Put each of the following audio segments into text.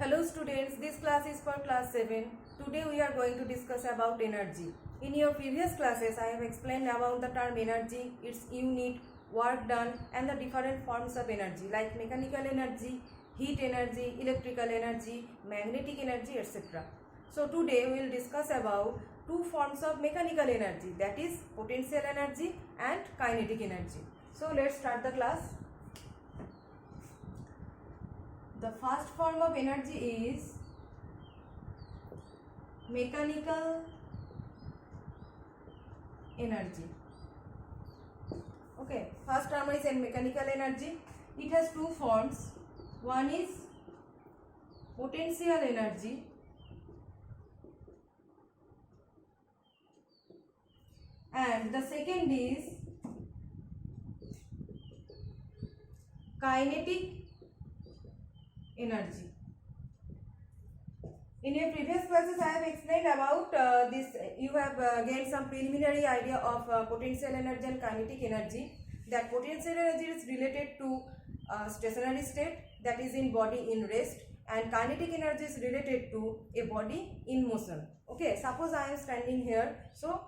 Hello students, this class is for class 7. Today we are going to discuss about energy. In your previous classes, I have explained about the term energy, its unit, work done and the different forms of energy like mechanical energy, heat energy, electrical energy, magnetic energy, etc. So today we will discuss about two forms of mechanical energy, that is potential energy and kinetic energy. So let's start the class. The first form of energy is mechanical energy. Okay, first term is in mechanical energy. It has two forms. One is potential energy and the second is kinetic energy. In your previous classes, I have explained about this. You have gained some preliminary idea of potential energy and kinetic energy. That potential energy is related to stationary state, that is in body in rest, and kinetic energy is related to a body in motion. Okay, suppose I am standing here, so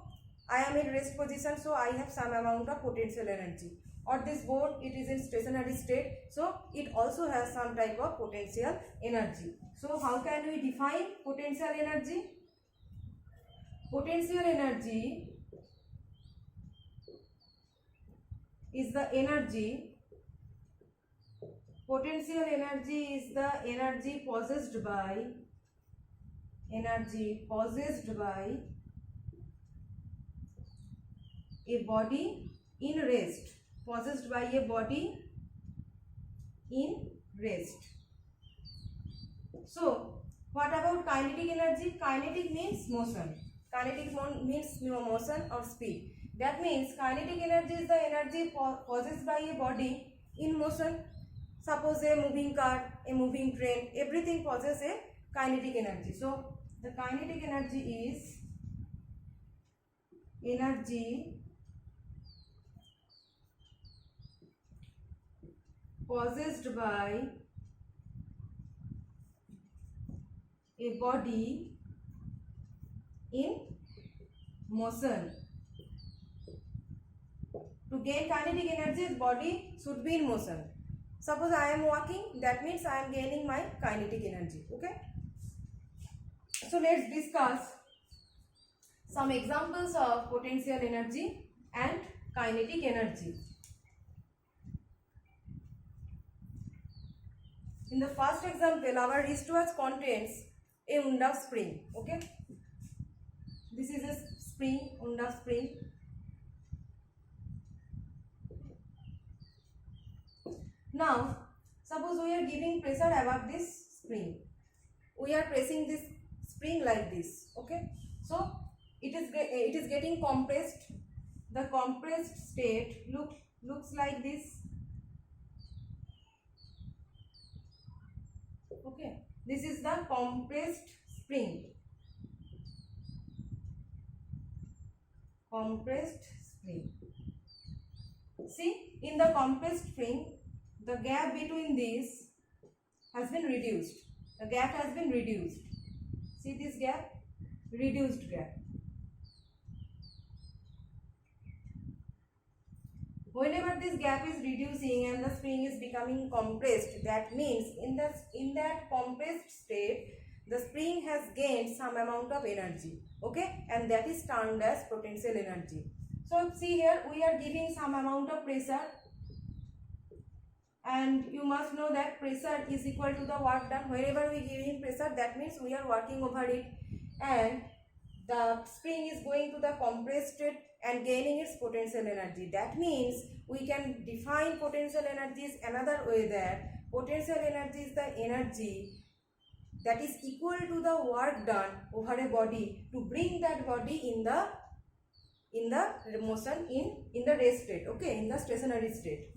I am in rest position, so I have some amount of potential energy. Or this board, it is in stationary state, so it also has some type of potential energy. So how can we define potential energy? Potential energy is the energy, potential energy is the energy possessed by a body in rest. Possessed by a body in rest. So, what about kinetic energy? Kinetic means motion. Kinetic means motion or speed. That means kinetic energy is the energy possessed by a body in motion. Suppose a moving car, a moving train, everything possesses a kinetic energy. So, the kinetic energy is energy possessed by a body in motion. To gain kinetic energy, body should be in motion. Suppose I am walking, that means I am gaining my kinetic energy. Okay. So let's discuss some examples of potential energy and kinetic energy. In the first example, our wristwatch contains a Unda spring. Okay, this is a spring, Unda spring. Now, suppose we are giving pressure above this spring. We are pressing this spring like this. Okay, so it is getting compressed. The compressed state looks like this. Okay, this is the compressed spring. Compressed spring. See, in the compressed spring, the gap between these has been reduced. The gap has been reduced. See this gap? Reduced gap. Whenever this gap is reducing and the spring is becoming compressed, that means in that compressed state, the spring has gained some amount of energy. Okay, and that is termed as potential energy. So see here, we are giving some amount of pressure, and you must know that pressure is equal to the work done. Wherever we give in pressure, that means we are working over it, and the spring is going to the compressed state and gaining its potential energy. That means we can define potential energies another way, that potential energy is the energy that is equal to the work done over a body to bring that body in the motion in the rest state. Okay, in the stationary state.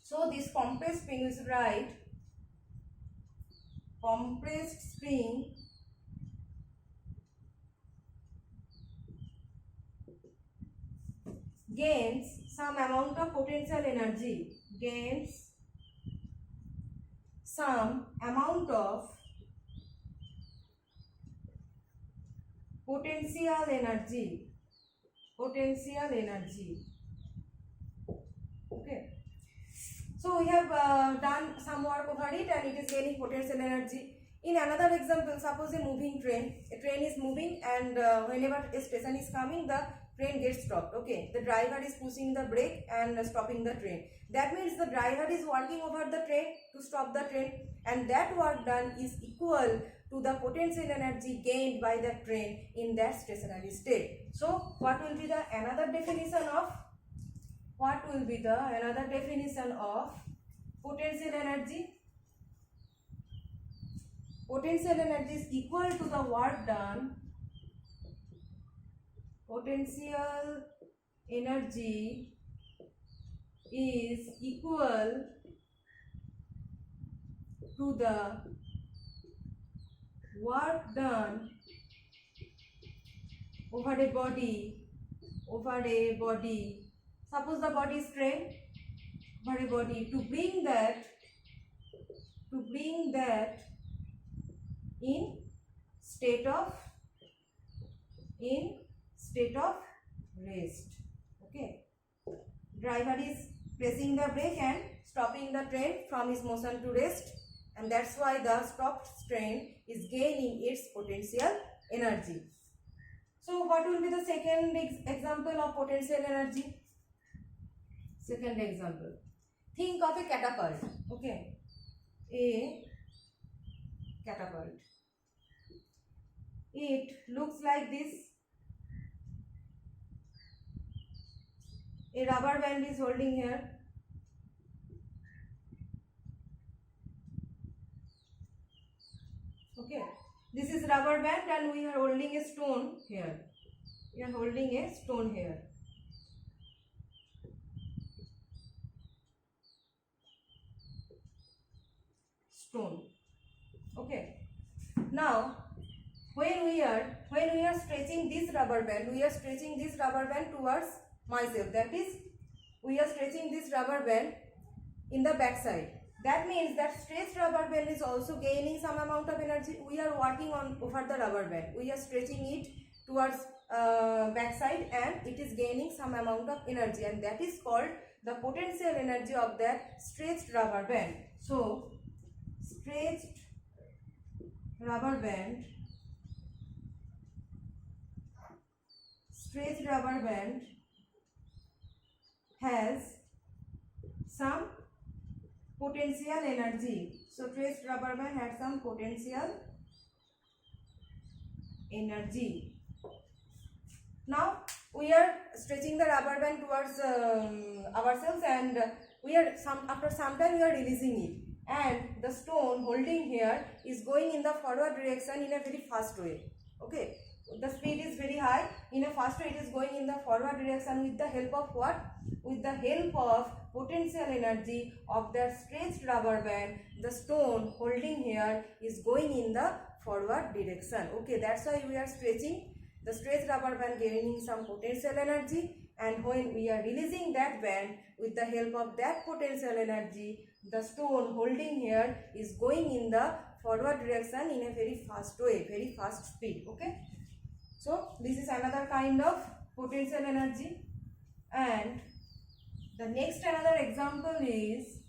So this compressed spring is right. Compressed spring gains some amount of potential energy, gains some amount of potential energy. Potential energy. Okay. So we have done some work over it, and it is gaining potential energy. In another example, suppose a moving train. A train is moving, and whenever a station is coming, the train gets stopped. Okay, the driver is pushing the brake and stopping the train. That means the driver is working over the train to stop the train, and that work done is equal to the potential energy gained by the train in that stationary state. So what will be the another definition of potential energy? Potential energy is equal to the work done. Potential energy is equal to the work done over a body. Suppose the body is train, over a body, to bring that in state of rest. Okay, driver is pressing the brake and stopping the train from its motion to rest, and that's why the stopped train is gaining its potential energy. So what will be the second example of potential energy? Second example, think of a catapult. Okay, a catapult. It looks like this. A rubber band is holding here. Okay, this is rubber band, and we are holding a stone here. Stone. Okay. Now, when we are stretching this rubber band, towards myself. That is, we are stretching this rubber band in the back side. That means that stretched rubber band is also gaining some amount of energy. We are working on over the rubber band. We are stretching it towards back side, and it is gaining some amount of energy, and that is called the potential energy of that stretched rubber band. So, stretched rubber band has some potential energy. So stretched rubber band has some potential energy. Now we are stretching the rubber band towards ourselves, and after some time we are releasing it, and the stone holding here is going in the forward direction in a very fast way. Okay, the speed is very high. In a fast way, it is going in the forward direction with the help of what? With the help of potential energy of the stretched rubber band. The stone holding here is going in the forward direction. Okay, that's why we are stretching. The stretched rubber band gaining some potential energy, and when we are releasing that band with the help of that potential energy, the stone holding here is going in the forward direction in a very fast way, very fast speed. Okay, so this is another kind of potential energy. And the next another example is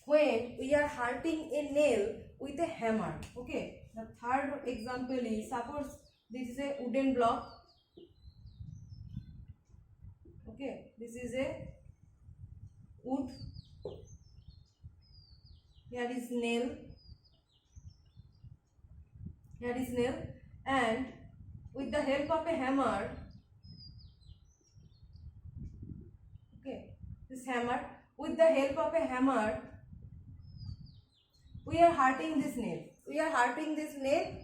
when we are hurting a nail with a hammer. Okay, the third example is, suppose this is a wooden block. Okay, this is a wood. Here is nail. And with the help of a hammer, with the help of a hammer, we are hurting this nail.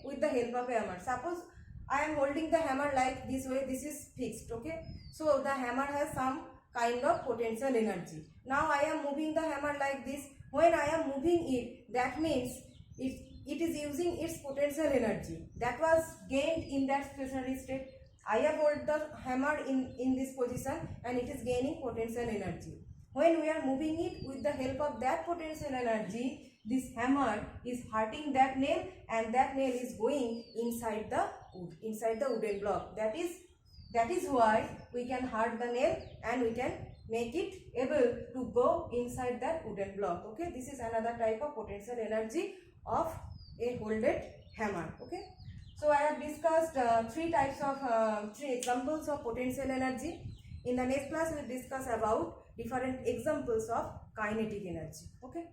With the help of a hammer. Suppose I am holding the hammer like this way. This is fixed. Okay, so the hammer has some kind of potential energy. Now I am moving the hammer like this. When I am moving it, that means it is using its potential energy that was gained in that stationary state. I have held the hammer in this position, and it is gaining potential energy. When we are moving it with the the help of that potential energy, this hammer is hurting that nail, and that nail is going inside the wood, inside the wooden block. That is why we can hurt the nail and we can make it able to go inside that wooden block. Okay, this is another type of potential energy of a holded hammer. Okay, so I have discussed three examples of potential energy. In the next class we will discuss about different examples of kinetic energy. Okay.